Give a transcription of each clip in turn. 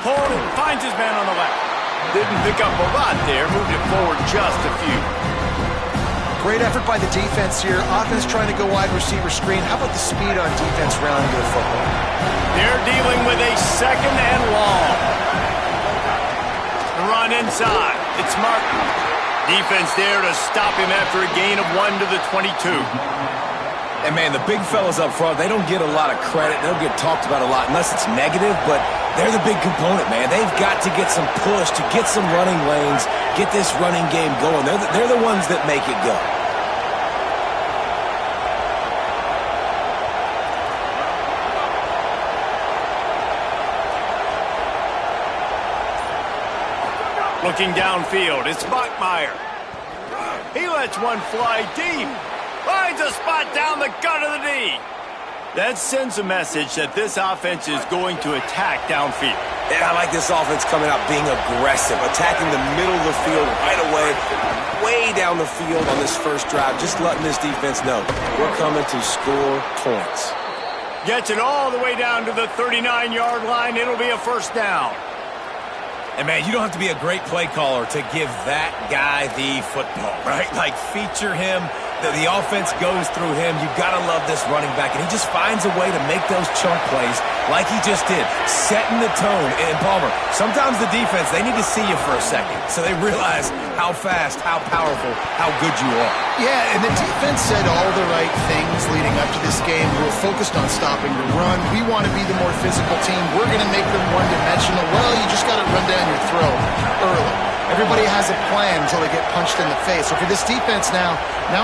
Hold it, finds his man on the left. Didn't pick up a lot there, moved it forward just a few. Great effort by the defense here. Offense trying to go wide receiver screen. How about the speed on defense rounding to the football? They're dealing with a second and long. The run inside. It's Martin. Defense there to stop him after a gain of 1 to the 22. And, man, the big fellas up front, they don't get a lot of credit. They don't get talked about a lot unless it's negative, but they're the big component, man. They've got to get some push, to get some running lanes, get this running game going. They're the ones that make it go. Looking downfield, it's Bachmeier. He lets one fly deep. Finds a spot down the gut of the knee. That sends a message that this offense is going to attack downfield. And I like this offense coming out being aggressive, attacking the middle of the field right away, way down the field on this first drive, just letting this defense know we're coming to score points. Gets it all the way down to the 39-yard line. It'll be a first down. And, man, you don't have to be a great play caller to give that guy the football, right? Like, feature him. The offense goes through him. You've got to love this running back. And he just finds a way to make those chunk plays like he just did, setting the tone. And, Palmer, sometimes the defense, they need to see you for a second so they realize how fast, how powerful, how good you are. Yeah, and the defense said all the right things leading up to this game. We're focused on stopping the run. We want to be the more physical team. We're going to make them one-dimensional. Well, you just got to run down your throat early. Everybody has a plan until they get punched in the face. So for this defense now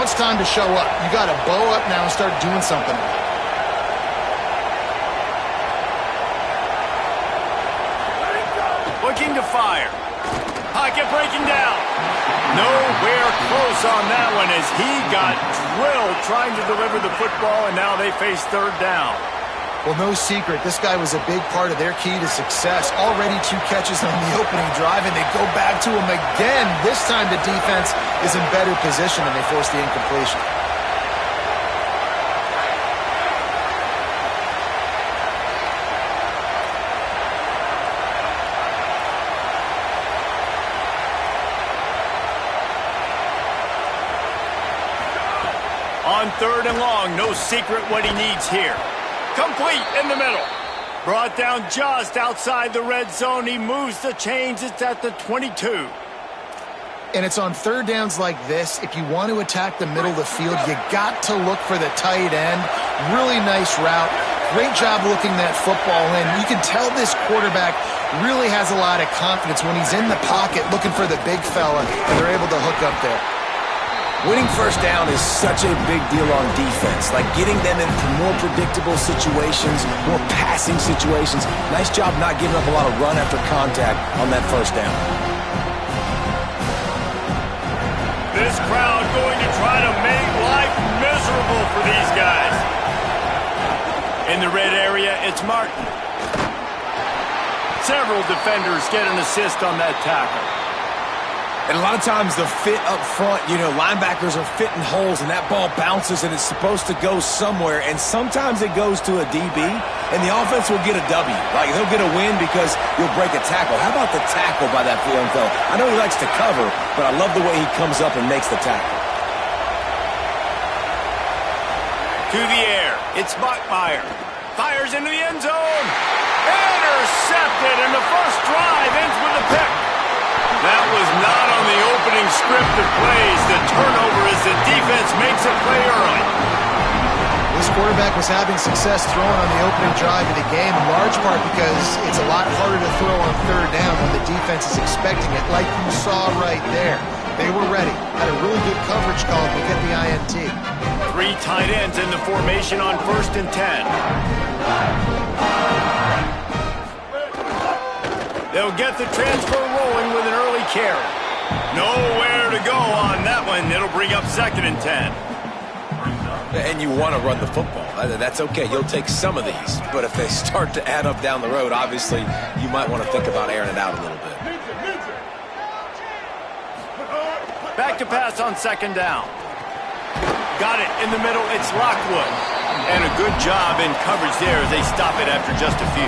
it's time to show up. You got to bow up now and start doing something. Looking to fire. Pocket breaking down. Nowhere close on that one as he got drilled trying to deliver the football, and now they face third down. Well, no secret, this guy was a big part of their key to success. Already 2 catches on the opening drive, and they go back to him again. This time the defense is in better position, and they force the incompletion. On third and long, no secret what he needs here. Complete in the middle. Brought down just outside the red zone. He moves the chains. It's at the 22. And it's on third downs like this. If you want to attack the middle of the field, you got to look for the tight end. Really nice route. Great job looking that football in. You can tell this quarterback really has a lot of confidence when he's in the pocket looking for the big fella, and they're able to hook up there. Winning first down is such a big deal on defense, like getting them into more predictable situations, more passing situations. Nice job not giving up a lot of run after contact on that first down. This crowd going to try to make life miserable for these guys. In the red area, it's Martin. Several defenders get an assist on that tackle. And a lot of times the fit up front, linebackers are fitting holes and that ball bounces and it's supposed to go somewhere. And sometimes it goes to a DB and the offense will get a W. Like they'll get a win because you'll break a tackle. How about the tackle by that young fella? I know he likes to cover, but I love the way he comes up and makes the tackle. To the air, it's Bachmeier. Fires into the end zone. Intercepted, and the first drive ends with a pick. That was not on the opening script of plays. The turnover as the defense makes a play early. This quarterback was having success throwing on the opening drive of the game, in large part because it's a lot harder to throw on third down when the defense is expecting it, like you saw right there. They were ready. Had a really good coverage call to get the INT. 3 tight ends in the formation on 1st and 10. They'll get the transfer rolling with an early carry. Nowhere to go on that one. It'll bring up 2nd and 10. And you want to run the football. That's okay. You'll take some of these. But if they start to add up down the road, obviously, you might want to think about airing it out a little bit. Back to pass on 2nd down. Got it in the middle. It's Lockwood. And a good job in coverage there as they stop it after just a few.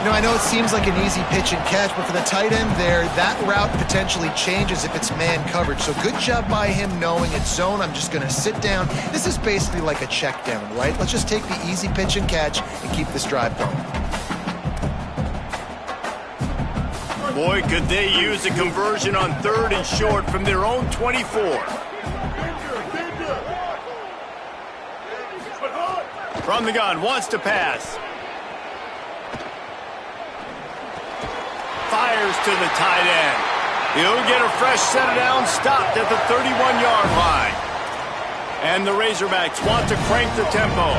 I know it seems like an easy pitch and catch, but for the tight end there, that route potentially changes if it's man coverage. So good job by him knowing it's zone. I'm just going to sit down. This is basically like a check down, right? Let's just take the easy pitch and catch and keep this drive going. Boy, could they use a conversion on 3rd and short from their own 24. From the gun, wants to pass. Fires to the tight end. He'll get a fresh set down, stopped at the 31-yard line. And the Razorbacks want to crank the tempo.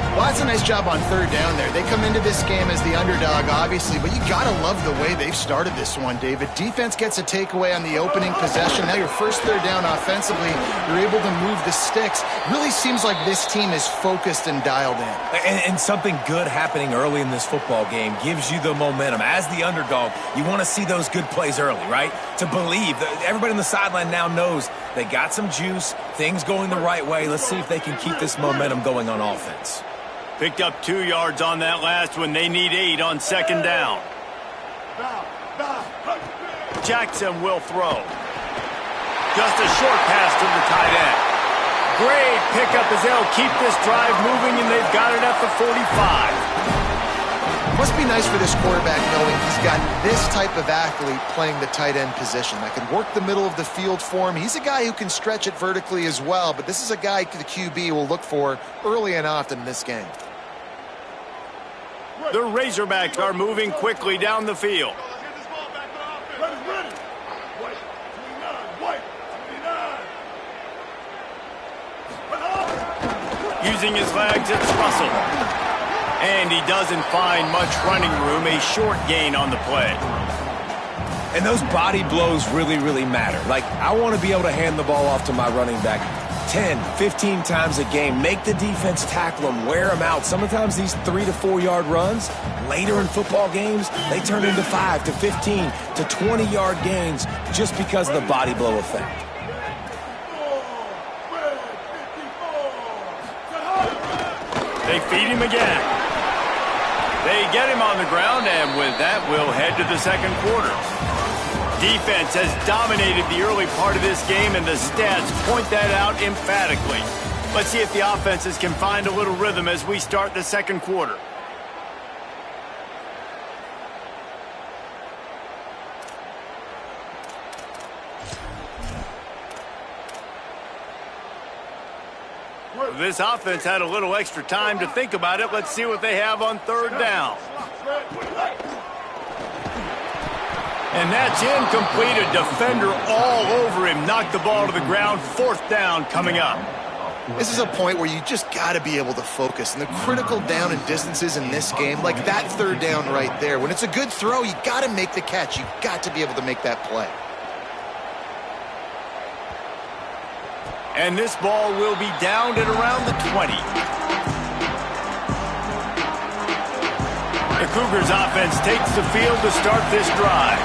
Well, that's a nice job on 3rd down there. They come into this game as the underdog, obviously, but you got to love the way they've started this one, David. Defense gets a takeaway on the opening possession. Now your first 3rd down offensively, you're able to move the sticks. Really seems like this team is focused and dialed in. And something good happening early in this football game gives you the momentum. As the underdog, you want to see those good plays early, right? To believe. Everybody on the sideline now knows they got some juice, things going the right way. Let's see if they can keep this momentum going on offense. Picked up 2 yards on that last one. They need 8 on 2nd down. Jackson will throw. Just a short pass to the tight end. Great pickup as they'll keep this drive moving, and they've got it at the 45. Must be nice for this quarterback knowing he's got this type of athlete playing the tight end position that can work the middle of the field for him. He's a guy who can stretch it vertically as well, but this is a guy the QB will look for early and often in this game. The Razorbacks are moving quickly down the field. Using his legs, it's Russell. And he doesn't find much running room, a short gain on the play. And those body blows really, really matter. Like, I want to be able to hand the ball off to my running back 10, 15 times a game. Make the defense tackle them, wear them out. Sometimes these 3 to 4 yard runs, later in football games, they turn into 5 to 15 to 20 yard gains just because of the body blow effect. They feed him again. They get him on the ground, and with that, we'll head to the 2nd quarter. Defense has dominated the early part of this game, and the stats point that out emphatically. Let's see if the offenses can find a little rhythm as we start the 2nd quarter. This offense had a little extra time to think about it. Let's see what they have on 3rd down. And that's incomplete. A defender all over him. Knocked the ball to the ground. 4th down coming up. This is a point where you just got to be able to focus. And the critical down and distances in this game, like that 3rd down right there, when it's a good throw, you got to make the catch. You got to be able to make that play. And this ball will be downed at around the 20. The Cougars offense takes the field to start this drive.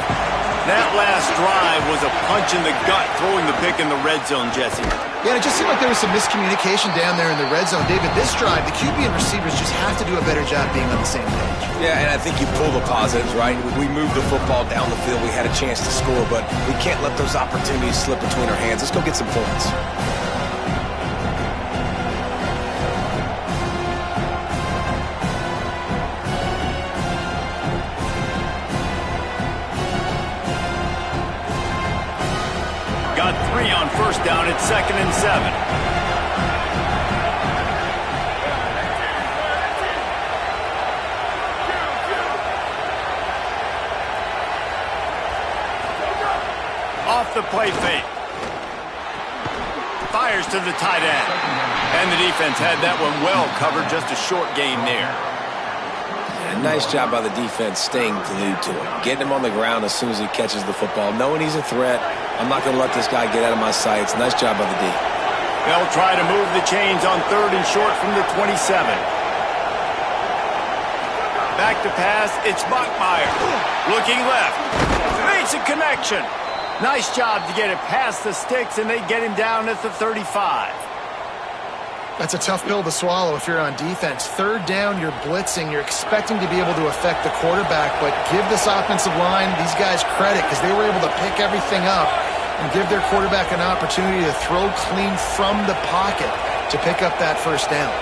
That last drive was a punch in the gut, throwing the pick in the red zone, Jesse. Yeah, it just seemed like there was some miscommunication down there in the red zone. David, this drive, the QB and receivers just have to do a better job being on the same page. Yeah, and I think you pull the positives, right? We moved the football down the field. We had a chance to score, but we can't let those opportunities slip between our hands. Let's go get some points. Got 3 on 1st down at 2nd and 7. Off the play fake. Fires to the tight end. And the defense had that one well covered, just a short gain there. Nice job by the defense staying glued to him. Getting him on the ground as soon as he catches the football. Knowing he's a threat. I'm not going to let this guy get out of my sights. Nice job by the D. They'll try to move the chains on 3rd and short from the 27. Back to pass. It's Bachmeier. Looking left. Makes a connection. Nice job to get it past the sticks, and they get him down at the 35. That's a tough pill to swallow if you're on defense. Third down, you're blitzing. You're expecting to be able to affect the quarterback, but give this offensive line, these guys, credit because they were able to pick everything up and give their quarterback an opportunity to throw clean from the pocket to pick up that first down.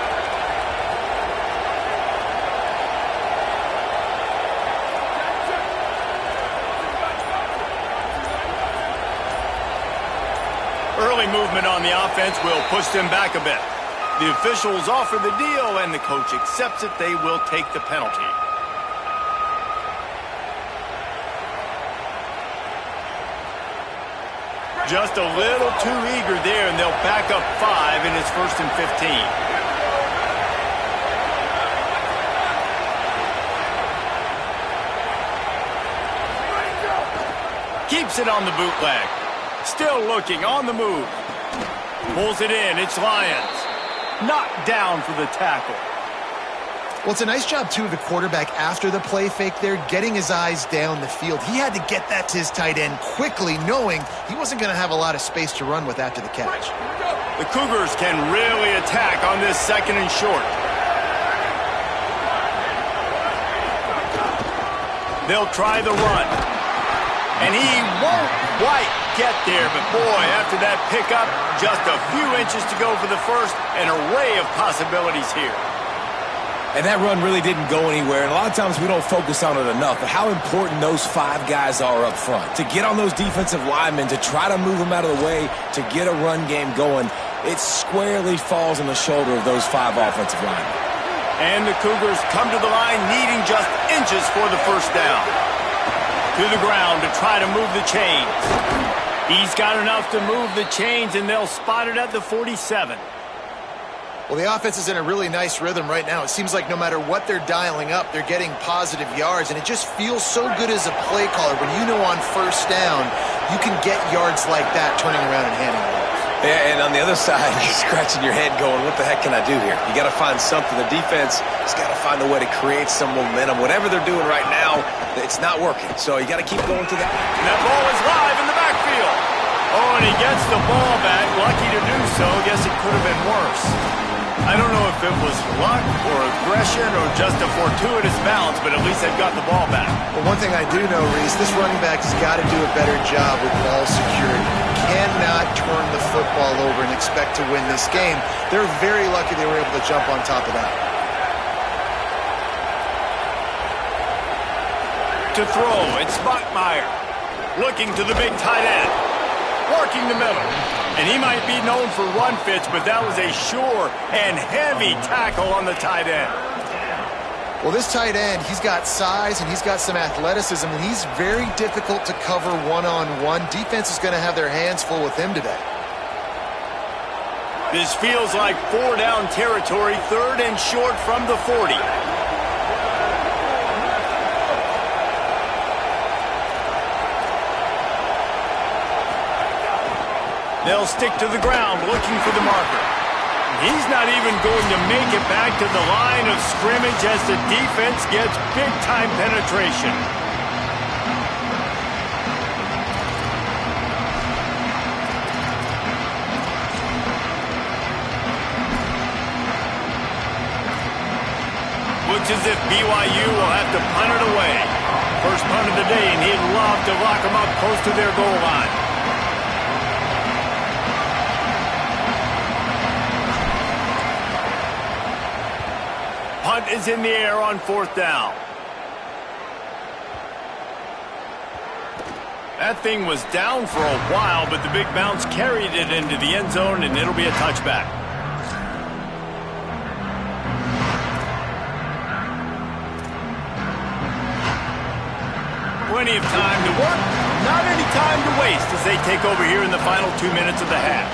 Early movement on the offense will push them back a bit. The officials offer the deal, and the coach accepts it. They will take the penalty. Just a little too eager there, and they'll back up 5, and it's 1st and 15. Keeps it on the bootleg. Still looking, on the move. Pulls it in, it's Lions. Knocked down for the tackle. Well, it's a nice job, too, of the quarterback after the play fake there, getting his eyes down the field. He had to get that to his tight end quickly, knowing he wasn't going to have a lot of space to run with after the catch. The Cougars can really attack on this 2nd and short. They'll try the run. And he won't quite get there, but boy, after that pickup, just a few inches to go for the first, an array of possibilities here. And that run really didn't go anywhere, and a lot of times we don't focus on it enough, but how important those 5 guys are up front. To get on those defensive linemen, to try to move them out of the way, to get a run game going, it squarely falls on the shoulder of those 5 offensive linemen. And the Cougars come to the line needing just inches for the first down. To the ground to try to move the chains. He's got enough to move the chains, and they'll spot it at the 47. Well, the offense is in a really nice rhythm right now. It seems like no matter what they're dialing up, they're getting positive yards, and it just feels so good as a play caller when you know on first down you can get yards like that turning around and handing it off. Yeah, and on the other side, you're scratching your head going, what the heck can I do here? You got to find something. The defense has got to find a way to create some momentum. Whatever they're doing right now, it's not working. So you got to keep going to that. And that ball is live in the backfield. Oh, and he gets the ball back. Lucky to do so. Guess it could have been worse. I don't know if it was luck or aggression or just a fortuitous bounce, but at least they've got the ball back. Well, one thing I do know, Reese, this running back has got to do a better job with ball security. Cannot turn the football over and expect to win this game. They're very lucky they were able to jump on top of that. To throw, it's Bachmeier. Looking to the big tight end. Working the middle. And he might be known for run fits, but that was a sure and heavy tackle on the tight end. Well, this tight end, he's got size and he's got some athleticism, and he's very difficult to cover one-on-one. Defense is going to have their hands full with him today. This feels like 4-down territory, 3rd and short from the 40. They'll stick to the ground looking for the marker. He's not even going to make it back to the line of scrimmage as the defense gets big-time penetration. Looks as if BYU will have to punt it away. First punt of the day, and he'd love to lock them up close to their goal line. Punt is in the air on 4th down. That thing was down for a while, but the big bounce carried it into the end zone, and it'll be a touchback. Plenty of time to work, not any time to waste as they take over here in the final 2 minutes of the half.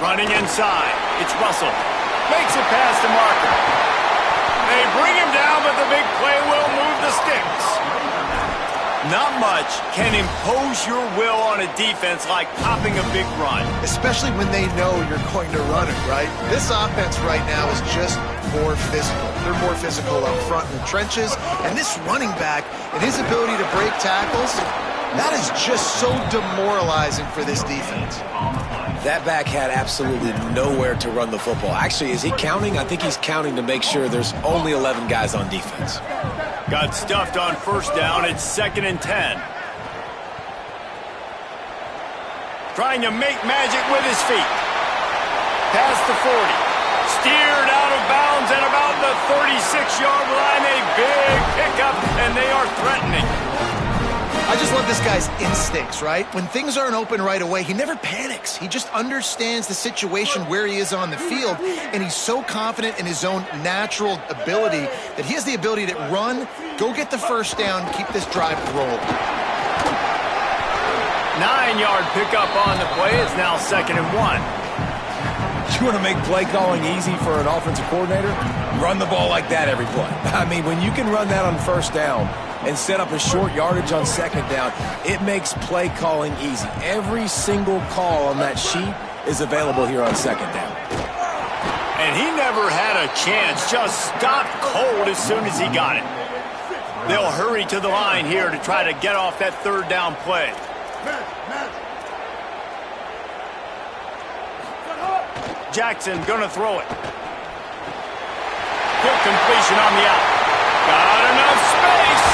Running inside, it's Russell. Makes it past the marker. They bring him down, but the big play will move the sticks. Not much can impose your will on a defense like popping a big run. Especially when they know you're going to run it, right? This offense right now is just more physical. They're more physical up front in the trenches. And this running back and his ability to break tackles, that is just so demoralizing for this defense. That back had absolutely nowhere to run the football. Actually, is he counting? I think he's counting to make sure there's only 11 guys on defense. Got stuffed on first down. It's 2nd and 10. Trying to make magic with his feet. Past the 40. Steered out of bounds at about the 36-yard line. A big pickup, and they are threatening. I just love this guy's instincts, right? When things aren't open right away, he never panics. He just understands the situation where he is on the field, and he's so confident in his own natural ability that he has the ability to run, go get the first down, keep this drive rolling. 9-yard pickup on the play. It's now 2nd and 1. You want to make play calling easy for an offensive coordinator? Run the ball like that every play. I mean, when you can run that on first down and set up a short yardage on 2nd down, it makes play calling easy. Every single call on that sheet is available here on 2nd down. And he never had a chance. Just stopped cold as soon as he got it. They'll hurry to the line here to try to get off that 3rd down play. Jackson gonna throw it. Good completion on the out. Got enough space.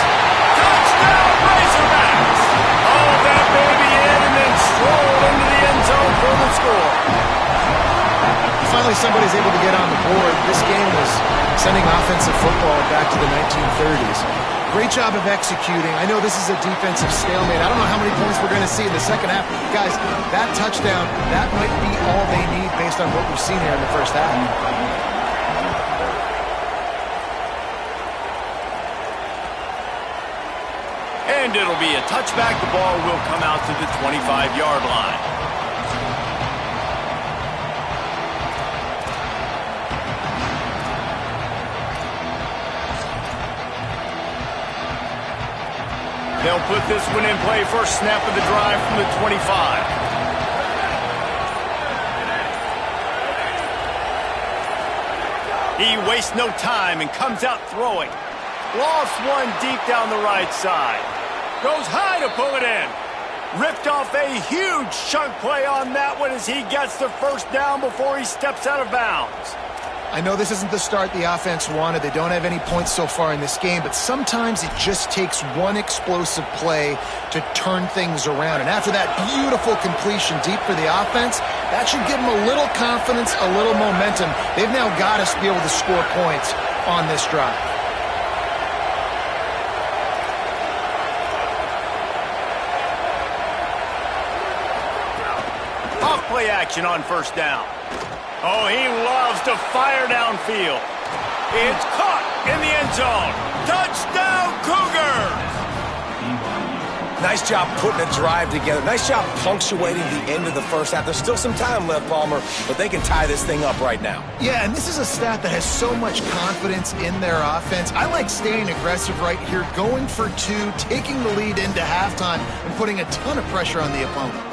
Touchdown, Razorbacks. All that baby in and then strolled into the end zone for the score. Finally, somebody's able to get on the board. This game was sending offensive football back to the 1930s. Great job of executing. I know this is a defensive stalemate. I don't know how many points we're going to see in the second half. Guys, that touchdown, that might be all they need based on what we've seen here in the first half. And it'll be a touchback. The ball will come out to the 25-yard line. They'll put this one in play. First snap of the drive from the 25. He wastes no time and comes out throwing. Lost one deep down the right side. Goes high to pull it in. Ripped off a huge chunk play on that one as he gets the first down before he steps out of bounds. I know this isn't the start the offense wanted. They don't have any points so far in this game, but sometimes it just takes one explosive play to turn things around. And after that beautiful completion deep for the offense, that should give them a little confidence, a little momentum. They've now got to be able to score points on this drive. Off play action on first down. Oh, he loves to fire downfield. It's caught in the end zone. Touchdown, Cougars! Nice job putting a drive together. Nice job punctuating the end of the first half. There's still some time left, Palmer, but they can tie this thing up right now. Yeah, and this is a staff that has so much confidence in their offense. I like staying aggressive right here, going for two, taking the lead into halftime, and putting a ton of pressure on the opponent.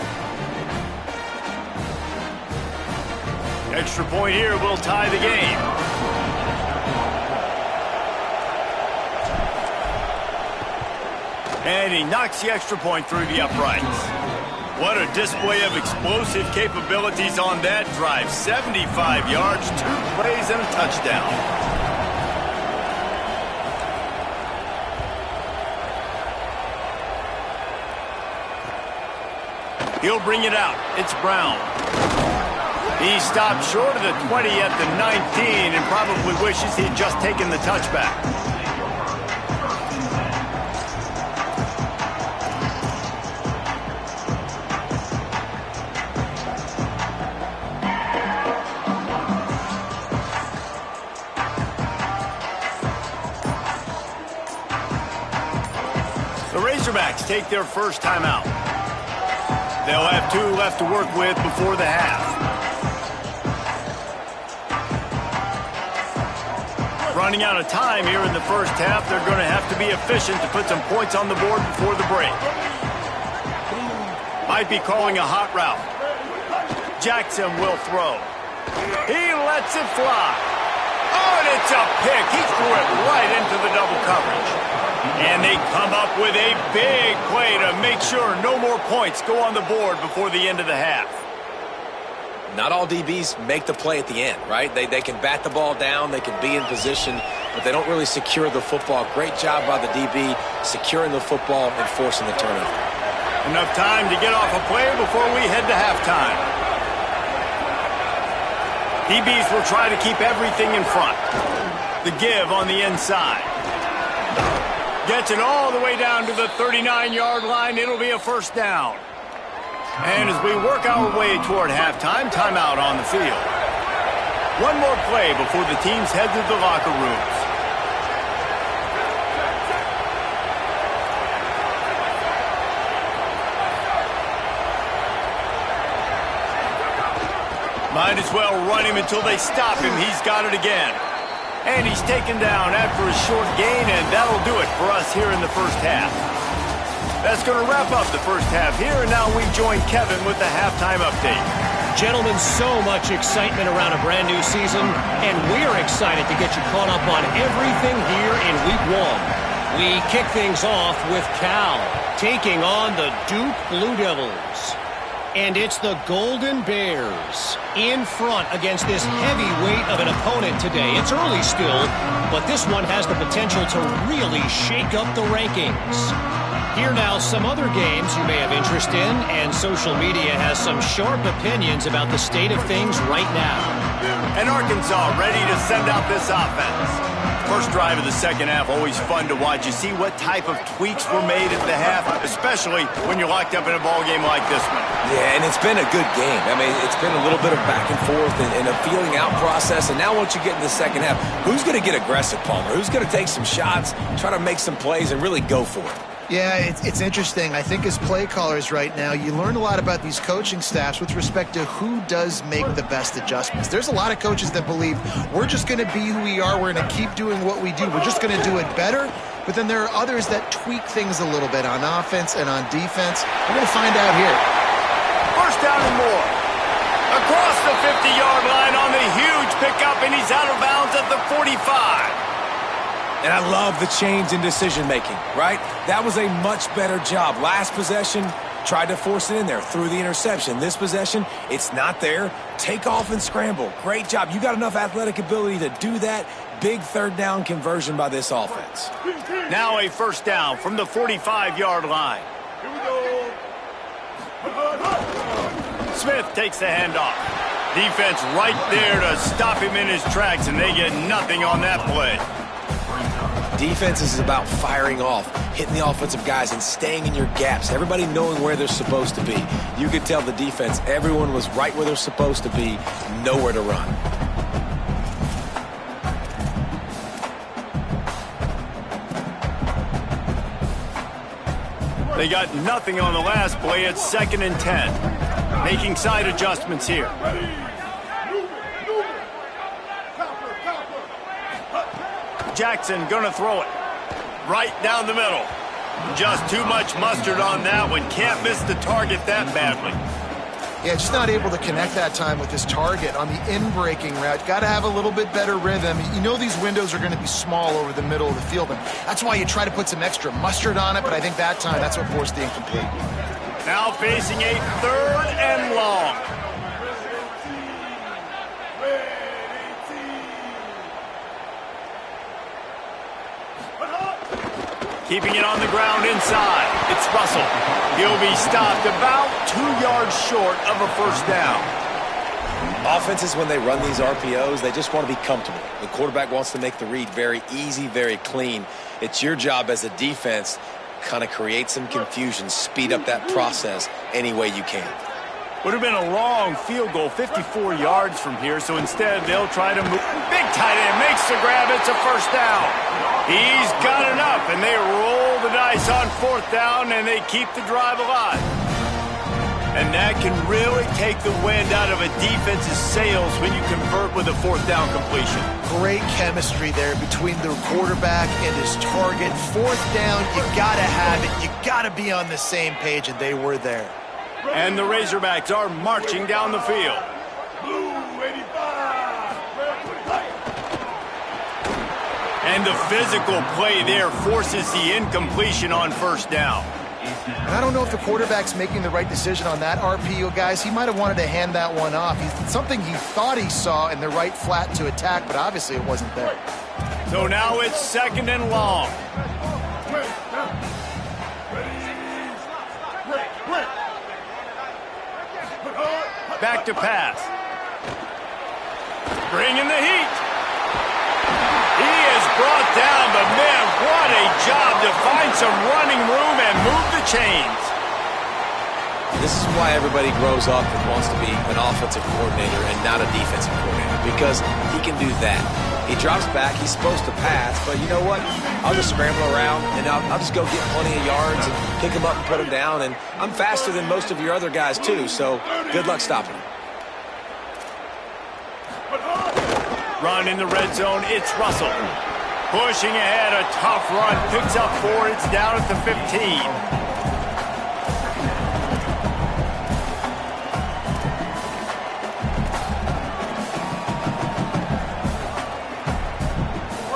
Extra point here will tie the game. And he knocks the extra point through the uprights. What a display of explosive capabilities on that drive. 75 yards, 2 plays, and a touchdown. He'll bring it out. It's Brown. He stopped short of the 20 at the 19 and probably wishes he'd just taken the touchback. The Razorbacks take their first timeout. They'll have 2 left to work with before the half. Running out of time here in the first half. They're going to have to be efficient to put some points on the board before the break. Might be calling a hot route. Jackson will throw. He lets it fly. Oh, and it's a pick. He threw it right into the double coverage. And they come up with a big play to make sure no more points go on the board before the end of the half. Not all DBs make the play at the end, right? They can bat the ball down, they can be in position, but they don't really secure the football. Great job by the DB securing the football and forcing the turnover. Enough time to get off a play before we head to halftime. DBs will try to keep everything in front. The give on the inside. Gets it all the way down to the 39-yard line. It'll be a first down. And as we work our way toward halftime, timeout on the field. One more play before the teams head to the locker rooms. Might as well run him until they stop him. He's got it again. And he's taken down after a short gain, and that'll do it for us here in the first half. That's going to wrap up the first half here, and now we join Kevin with the halftime update. Gentlemen, so much excitement around a brand new season, and we're excited to get you caught up on everything here in Week 1. We kick things off with Cal taking on the Duke Blue Devils. And it's the Golden Bears in front against this heavyweight of an opponent today. It's early still, but this one has the potential to really shake up the rankings. Here now, some other games you may have interest in, and social media has some sharp opinions about the state of things right now. And Arkansas ready to send out this offense. First drive of the second half, always fun to watch. You see what type of tweaks were made at the half, especially when you're locked up in a ball game like this one. Yeah, and it's been a good game. I mean, it's been a little bit of back and forth and a feeling out process. And now once you get in the second half, who's going to get aggressive, Palmer? Who's going to take some shots, try to make some plays, and really go for it? Yeah, it's interesting. I think as play callers right now, you learn a lot about these coaching staffs with respect to who does make the best adjustments. There's a lot of coaches that believe we're just going to be who we are. We're going to keep doing what we do. We're just going to do it better. But then there are others that tweak things a little bit on offense and on defense. We're going to find out here. First down and more. Across the 50-yard line on the huge pickup, and he's out of bounds at the 45. And I love the change in decision-making, right? That was a much better job. Last possession, tried to force it in there, threw the interception. This possession, it's not there. Take off and scramble. Great job. You got enough athletic ability to do that. Big third down conversion by this offense. Now a first down from the 45-yard line. Smith takes the handoff. Defense right there to stop him in his tracks, and they get nothing on that play. Defense is about firing off, hitting the offensive guys, and staying in your gaps. Everybody knowing where they're supposed to be. You could tell the defense, everyone was right where they're supposed to be, nowhere to run. They got nothing on the last play. It's 2nd and 10. Making side adjustments here. Jackson gonna throw it right down the middle. Just too much mustard on that one. Can't miss the target that badly. Yeah, just not able to connect that time with his target on the in-breaking route. Got to have a little bit better rhythm. You know these windows are going to be small over the middle of the field, and that's why you try to put some extra mustard on it, but I think that time that's what forced the incomplete. Now facing a 3rd and long. Keeping it on the ground inside. It's Russell. He'll be stopped about 2 yards short of a first down. Offenses, when they run these RPOs, they just want to be comfortable. The quarterback wants to make the read very easy, very clean. It's your job as a defense, kind of create some confusion, speed up that process any way you can. Would have been a long field goal, 54 yards from here, so instead they'll try to move. Big tight end makes the grab. It's a first down. He's got enough, and they roll the dice on 4th down, and they keep the drive alive. And that can really take the wind out of a defense's sails when you convert with a 4th down completion. Great chemistry there between the quarterback and his target. 4th down, you got to have it. You got to be on the same page, and they were there. And the Razorbacks are marching down the field. And the physical play there forces the incompletion on 1st down. And I don't know if the quarterback's making the right decision on that RPO, guys. He might have wanted to hand that one off. Something he thought he saw in the right flat to attack, but obviously it wasn't there. So now it's 2nd and long. Back to pass. Bringing the heat. He is brought down, but man, what a job to find some running room and move the chains. This is why everybody grows up and wants to be an offensive coordinator and not a defensive coordinator, because he can do that. He drops back, he's supposed to pass, but you know what? I'll just scramble around, and I'll just go get plenty of yards and pick him up and put him down, and I'm faster than most of your other guys, too, so good luck stopping him. Run in the red zone, it's Russell. Pushing ahead, a tough run, picks up 4, it's down at the 15.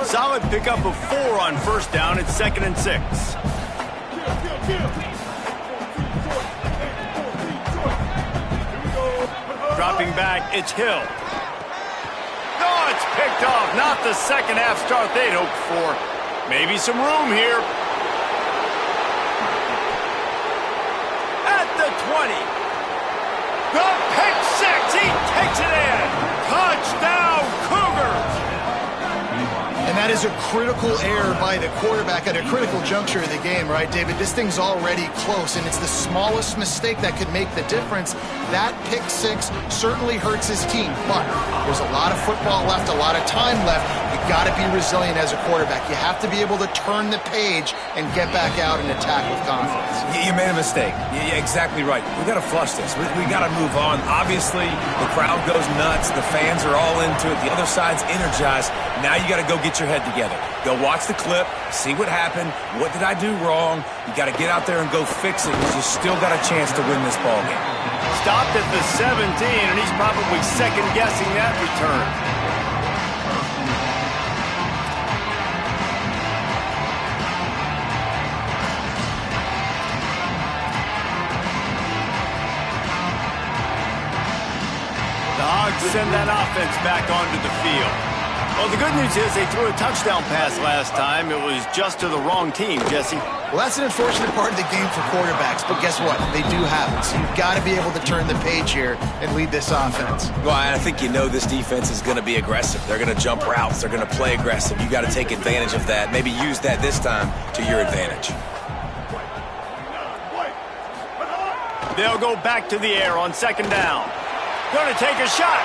Solid pickup of 4 on 1st down. It's 2nd and 6. Dropping back, it's Hill. Oh, it's picked off. Not the second half start they'd hoped for. Maybe some room here. At the 20. The pick 6. He takes it in. Touchdown, Cougars. And that is a critical error by the quarterback at a critical juncture of the game, right, David? This thing's already close, and it's the smallest mistake that could make the difference. That pick 6 certainly hurts his team, but there's a lot of football left, a lot of time left. You got to be resilient as a quarterback. You have to be able to turn the page and get back out and attack with confidence. You made a mistake. Yeah, exactly right. We got to flush this. We got to move on. Obviously, the crowd goes nuts. The fans are all into it. The other side's energized. Now you got to go get your head together. Go watch the clip, see what happened. What did I do wrong? You got to get out there and go fix it, because you still got a chance to win this ball game. Stopped at the 17, and he's probably second-guessing that return. The Hogs send that offense back onto the field. Well, the good news is they threw a touchdown pass last time. It was just to the wrong team, Jesse. Well, that's an unfortunate part of the game for quarterbacks, but guess what? They do have it, so you've got to be able to turn the page here and lead this offense. Well, I think you know this defense is going to be aggressive. They're going to jump routes. They're going to play aggressive. You got to take advantage of that. Maybe use that this time to your advantage. They'll go back to the air on 2nd down. Going to take a shot.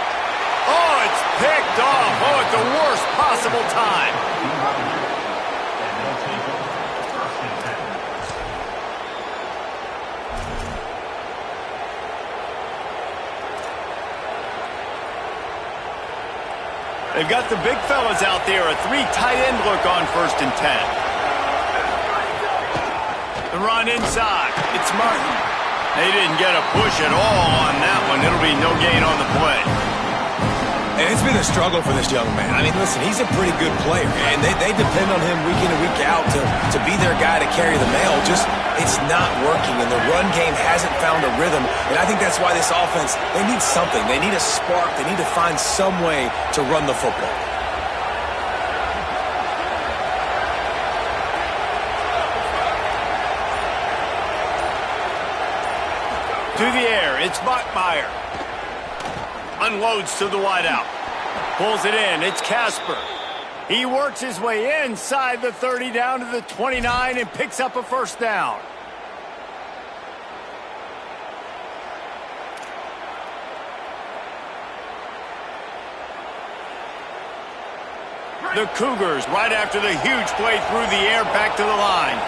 Oh, it's picked off. Oh, at the worst possible time. They've got the big fellas out there. A 3 tight end look on 1st and 10. The run inside. It's Martin. They didn't get a push at all on that one. It'll be no gain on the play. And it's been a struggle for this young man. I mean, listen, he's a pretty good player, and they depend on him week in and week out to be their guy to carry the mail. Just, it's not working, and the run game hasn't found a rhythm. And I think that's why this offense, they need something. They need a spark. They need to find some way to run the football. To the air, it's Bachmeier. Unloads to the wideout. Pulls it in, it's Casper. He works his way inside the 30 down to the 29 and picks up a 1st down. The Cougars, right after the huge play through the air, back to the line.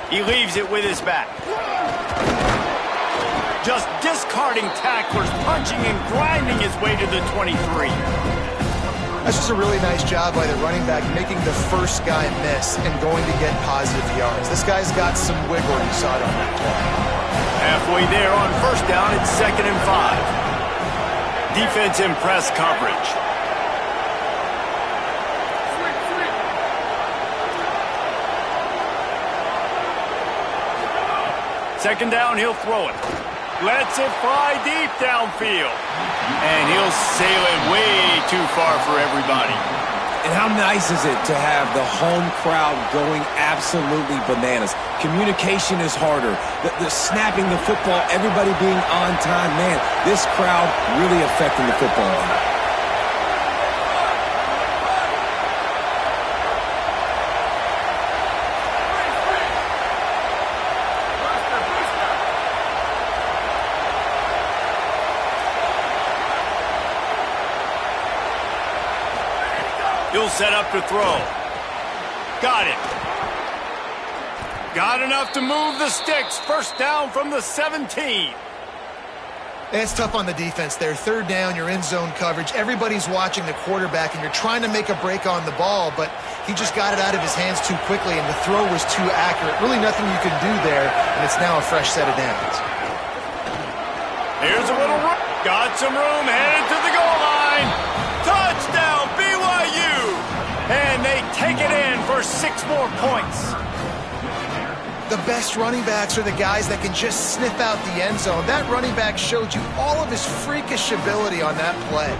He leaves it with his back. Just discarding tacklers, punching and grinding his way to the 23. That's just a really nice job by the running back, making the first guy miss and going to get positive yards. This guy's got some wiggle. You saw it on that play. Halfway there on first down, it's 2nd and 5. Defense in press coverage. Second down, he'll throw it. Lets it fly deep downfield. And he'll sail it way too far for everybody. And how nice is it to have the home crowd going absolutely bananas? Communication is harder. The snapping the football, everybody being on time. Man, this crowd really affecting the football game. He'll set up to throw. Got it. Got enough to move the sticks. First down from the 17. It's tough on the defense there. Third down, you're in zone coverage. Everybody's watching the quarterback, and you're trying to make a break on the ball, but he just got it out of his hands too quickly, and the throw was too accurate. Really nothing you can do there, and it's now a fresh set of downs. Here's a little room. Got some room, headed to the goal line. Touchdown, BYU! And they take it in for 6 more points. The best running backs are the guys that can just sniff out the end zone. That running back showed you all of his freakish ability on that play.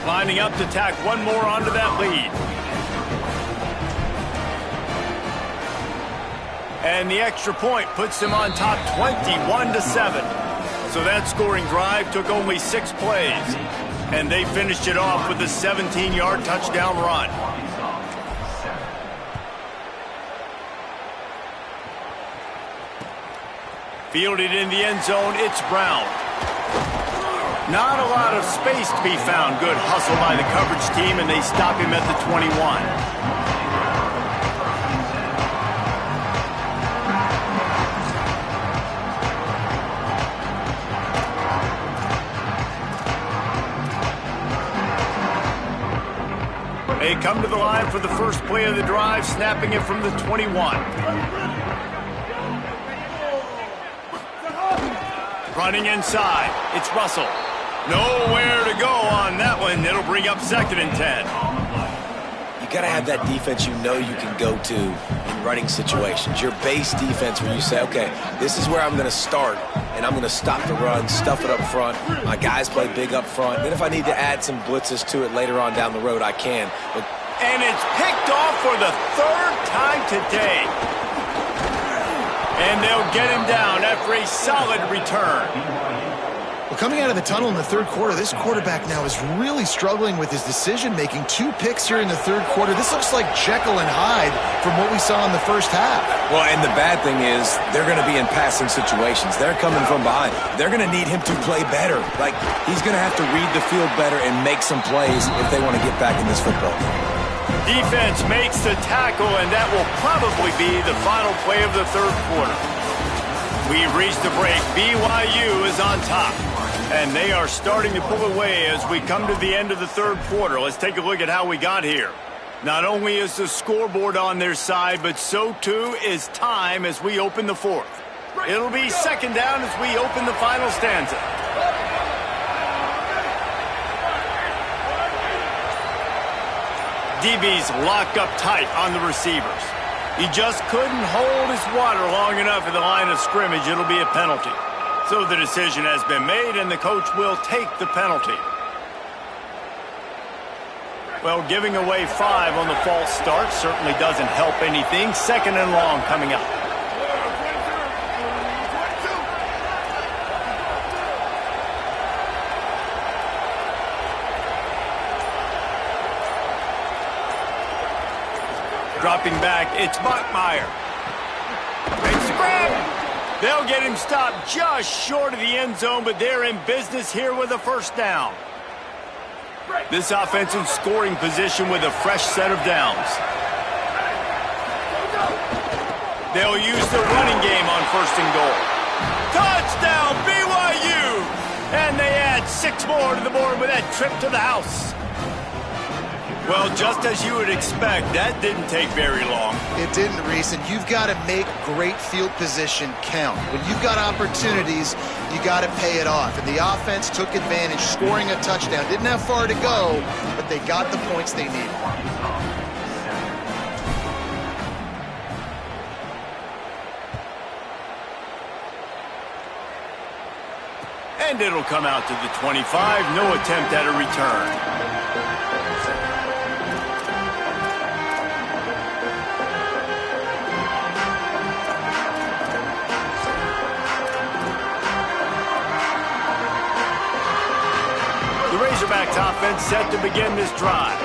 Lining up to tack one more onto that lead. And the extra point puts them on top 21-7. So that scoring drive took only 6 plays. And they finished it off with a 17-yard touchdown run. Fielded in the end zone, it's Brown. Not a lot of space to be found. Good hustle by the coverage team, and they stop him at the 21. They come to the line for the first play of the drive, snapping it from the 21. Running inside, it's Russell. Nowhere to go on that one. It'll bring up 2nd and 10. You got to have that defense you know you can go to in running situations. Your base defense where you say, okay, this is where I'm going to start, and I'm going to stop the run, stuff it up front. My guys play big up front. Then if I need to add some blitzes to it later on down the road, I can. And it's picked off for the 3rd time today. And they'll get him down after a solid return. Well, coming out of the tunnel in the 3rd quarter, this quarterback now is really struggling with his decision-making. 2 picks here in the 3rd quarter. This looks like Jekyll and Hyde from what we saw in the first half. Well, and the bad thing is they're going to be in passing situations. They're coming from behind. They're going to need him to play better. Like, he's going to have to read the field better and make some plays if they want to get back in this football game. Defense makes the tackle, and that will probably be the final play of the 3rd quarter. We've reached the break. BYU is on top. And they are starting to pull away as we come to the end of the 3rd quarter. Let's take a look at how we got here. Not only is the scoreboard on their side, but so too is time as we open the 4th. It'll be 2nd down as we open the final stanza. DB's locked up tight on the receivers. He just couldn't hold his water long enough at the line of scrimmage. It'll be a penalty. So the decision has been made, and the coach will take the penalty. Well, giving away 5 on the false start certainly doesn't help anything. 2nd and long coming up. Dropping back, it's Bachmeier. Makes the grab. They'll get him stopped just short of the end zone, but they're in business here with a 1st down. This offensive scoring position with a fresh set of downs. They'll use the running game on 1st and goal. Touchdown, BYU! And they add 6 more to the board with that trip to the house. Well, just as you would expect, that didn't take very long. It didn't, Reese, and you've got to make great field position count. When you've got opportunities, you got to pay it off. And the offense took advantage, scoring a touchdown. Didn't have far to go, but they got the points they needed. And it'll come out to the 25. No attempt at a return. The Razorbacks offense set to begin this drive.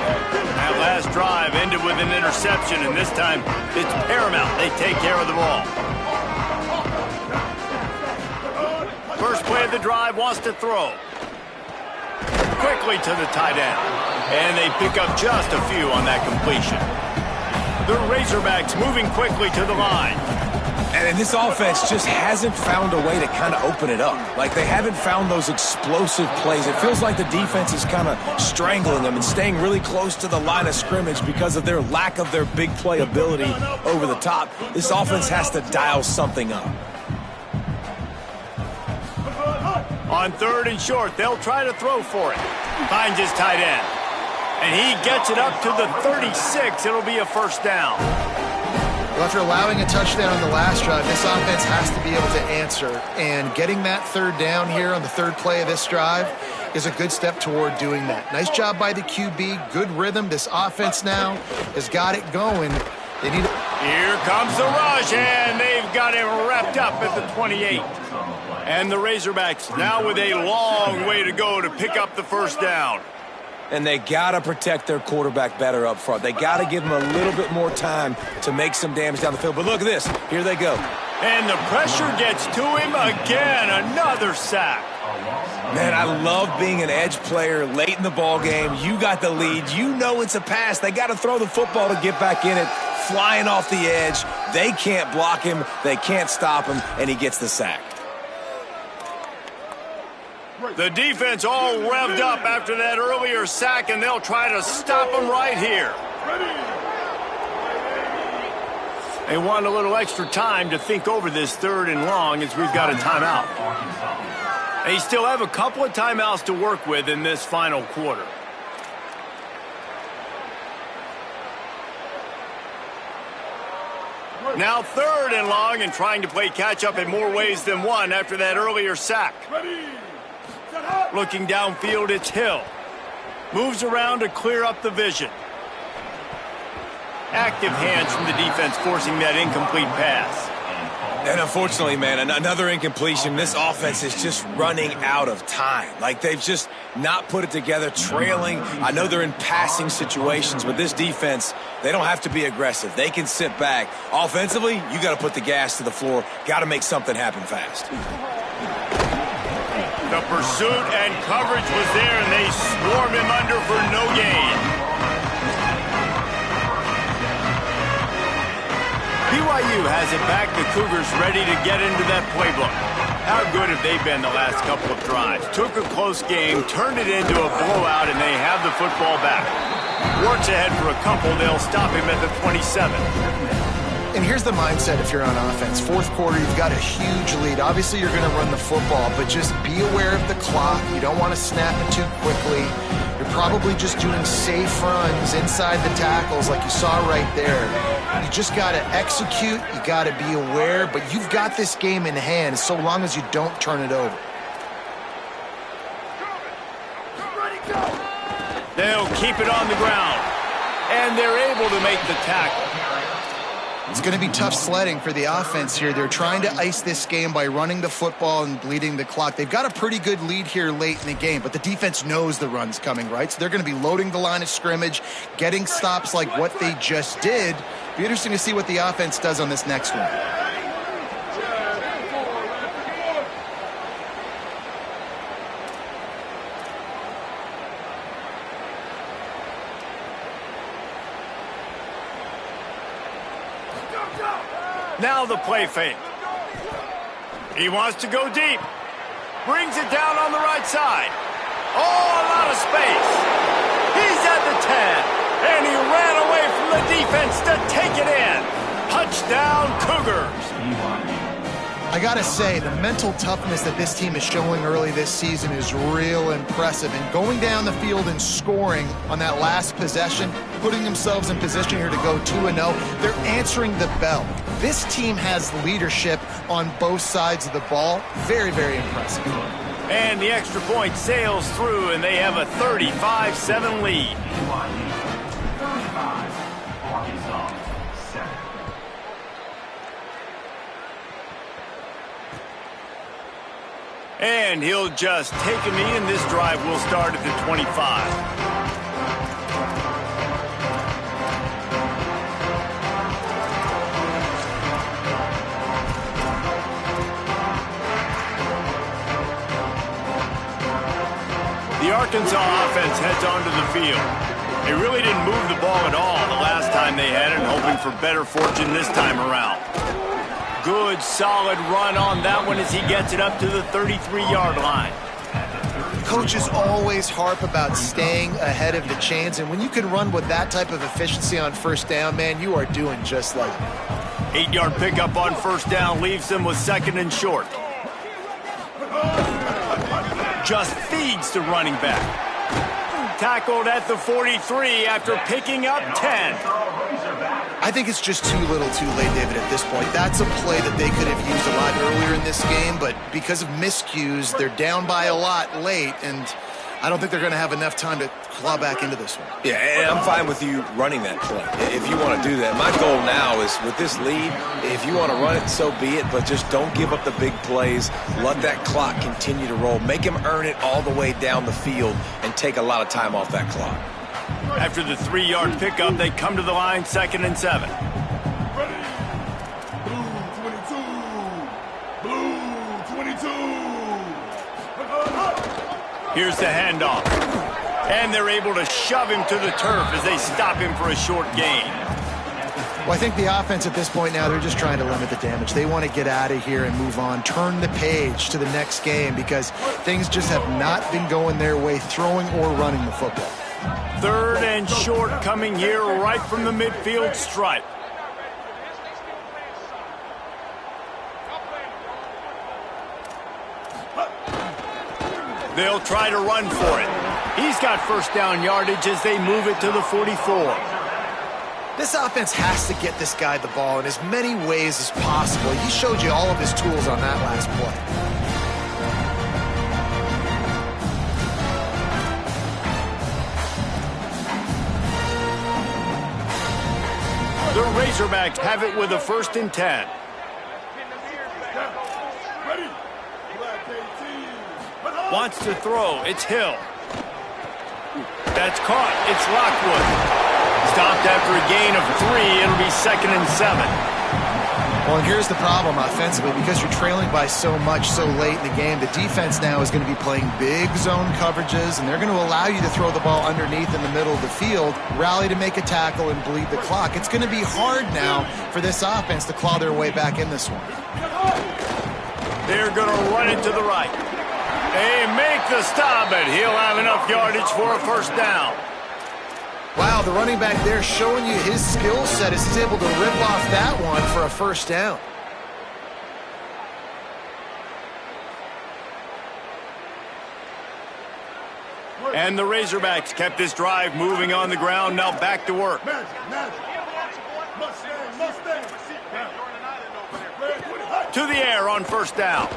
That last drive ended with an interception, and this time it's paramount they take care of the ball. First play of the drive, wants to throw. Quickly to the tight end. And they pick up just a few on that completion. The Razorbacks moving quickly to the line. And this offense just hasn't found a way to kind of open it up. Like, they haven't found those explosive plays. It feels like the defense is kind of strangling them and staying really close to the line of scrimmage because of their lack of their big play ability over the top. This offense has to dial something up. On 3rd and short, they'll try to throw for it. Finds his tight end. And he gets it up to the 36. It'll be a first down. Well, after allowing a touchdown on the last drive, this offense has to be able to answer. And getting that 3rd down here on the 3rd play of this drive is a good step toward doing that. Nice job by the QB. Good rhythm. This offense now has got it going. They need. Here comes the rush, and they've got him wrapped up at the 28. And the Razorbacks now with a long way to go to pick up the first down. And they got to protect their quarterback better up front. They got to give him a little bit more time to make some damage down the field. But look at this. Here they go. And the pressure gets to him again. Another sack. Man, I love being an edge player late in the ball game. You got the lead. You know it's a pass. They got to throw the football to get back in it. Flying off the edge. They can't block him. They can't stop him. And he gets the sack. The defense all revved up after that earlier sack, and they'll try to stop him right here. They want a little extra time to think over this 3rd and long as we've got a timeout. They still have a couple of timeouts to work with in this final quarter. Now 3rd and long and trying to play catch-up in more ways than one after that earlier sack. Looking downfield, it's Hill. Moves around to clear up the vision. Active hands from the defense forcing that incomplete pass. And unfortunately, man, another incompletion. This offense is just running out of time. Like, they've just not put it together, trailing. I know they're in passing situations, but this defense, they don't have to be aggressive. They can sit back. Offensively, you got to put the gas to the floor. Got to make something happen fast. The pursuit and coverage was there, and they swarm him under for no gain. BYU has it back. The Cougars ready to get into that playbook. How good have they been the last couple of drives? Took a close game, turned it into a blowout, and they have the football back. Works ahead for a couple. They'll stop him at the 27. And here's the mindset if you're on offense. 4th quarter, you've got a huge lead. Obviously, you're going to run the football, but just be aware of the clock. You don't want to snap it too quickly. You're probably just doing safe runs inside the tackles like you saw right there. You just got to execute. You got to be aware, but you've got this game in hand so long as you don't turn it over. They'll keep it on the ground, and they're able to make the tackle. It's going to be tough sledding for the offense here. They're trying to ice this game by running the football and bleeding the clock. They've got a pretty good lead here late in the game, but the defense knows the run's coming, right? So they're going to be loading the line of scrimmage, getting stops like what they just did. Be interesting to see what the offense does on this next one. Now the play fake. He wants to go deep. Brings it down on the right side. Oh, a lot of space. He's at the 10. And he ran away from the defense to take it in. Touchdown, Cougars. I gotta say, the mental toughness that this team is showing early this season is real impressive. And going down the field and scoring on that last possession, putting themselves in position here to go 2-0, they're answering the bell. This team has leadership on both sides of the ball. Very, very impressive. And the extra point sails through, and they have a 35-7 lead. And he'll just take a knee, and this drive will start at the 25. The Arkansas offense heads onto the field. They really didn't move the ball at all the last time they had it, hoping for better fortune this time around. Good, solid run on that one as he gets it up to the 33-yard line. Coaches always harp about staying ahead of the chains, and when you can run with that type of efficiency on first down, man, you are doing just like that. 8-yard pickup on first down leaves them with second and short. Just feeds the running back. Tackled at the 43 after picking up 10. I think it's just too little too late, David, at this point. That's a play that they could have used a lot earlier in this game, but because of miscues, they're down by a lot late, and I don't think they're going to have enough time to claw back into this one. Yeah, and I'm fine with you running that play if you want to do that. My goal now is with this lead, if you want to run it, so be it, but just don't give up the big plays. Let that clock continue to roll. Make him earn it all the way down the field and take a lot of time off that clock. After the 3-yard pickup, they come to the line, second and 7. Ready. Blue 22. Here's the handoff. And they're able to shove him to the turf as they stop him for a short gain. Well, I think the offense at this point now, they're just trying to limit the damage. They want to get out of here and move on, turn the page to the next game because things just have not been going their way, throwing or running the football. Third and short coming here right from the midfield stripe. They'll try to run for it. He's got first down yardage as they move it to the 44. This offense has to get this guy the ball in as many ways as possible. He showed you all of his tools on that last play. The Razorbacks have it with a 1st and 10. Wants to throw. It's Hill. That's caught. It's Lockwood. Stopped after a gain of 3. It'll be 2nd and 7. Well, and here's the problem offensively. Because you're trailing by so much so late in the game, the defense now is going to be playing big zone coverages, and they're going to allow you to throw the ball underneath in the middle of the field, rally to make a tackle, and bleed the clock. It's going to be hard now for this offense to claw their way back in this one. They're going to run it to the right. They make the stop, but he'll have enough yardage for a first down. Wow, the running back there showing you his skill set as he's able to rip off that one for a first down. And the Razorbacks kept this drive moving on the ground. Now back to work. To the air on first down.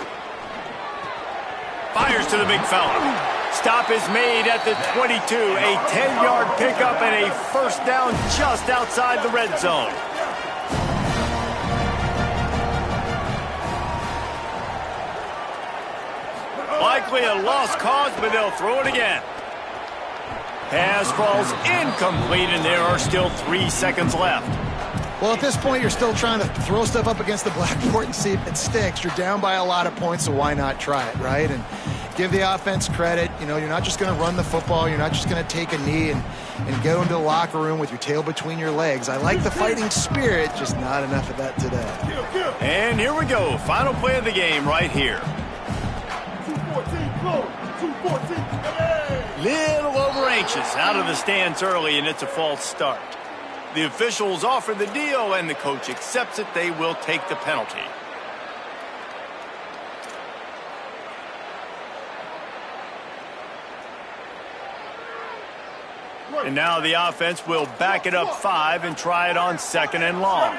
Fires to the big fella. Stop is made at the 22. A 10-yard pickup and a first down just outside the red zone. Likely a lost cause, but they'll throw it again. Pass falls incomplete, and there are still 3 seconds left. Well, at this point, you're still trying to throw stuff up against the blackboard and see if it sticks. You're down by a lot of points, so why not try it, right? And give the offense credit. You know, you're not just going to run the football. You're not just going to take a knee and go into the locker room with your tail between your legs. I like the fighting spirit, just not enough of that today. And here we go. Final play of the game right here. 214, close. 214, little over-anxious out of the stands early, and it's a false start. The officials offer the deal, and the coach accepts it. They will take the penalty. And now the offense will back it up 5 and try it on 2nd and long.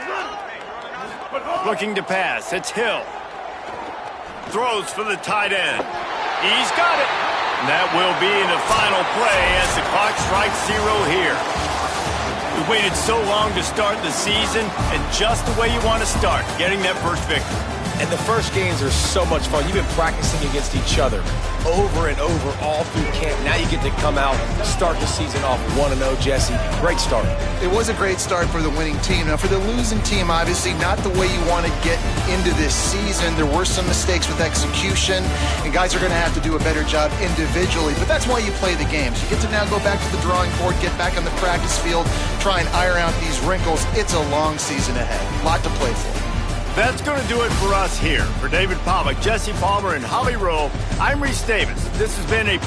Looking to pass. It's Hill. Throws for the tight end. He's got it. And that will be in the final play as the clock strikes 0 here. We waited so long to start the season, and just the way you want to start, getting that first victory. And the first games are so much fun. You've been practicing against each other over and over all through camp. Now you get to come out, start the season off 1-0, Jesse. Great start. It was a great start for the winning team. Now, for the losing team, obviously not the way you want to get into this season. There were some mistakes with execution, and guys are going to have to do a better job individually. But that's why you play the games. You get to now go back to the drawing board, get back on the practice field, try and iron out these wrinkles. It's a long season ahead. A lot to play for. That's going to do it for us here. For David Pollack, Jesse Palmer, and Holly Rowe, I'm Reese Davis. This has been a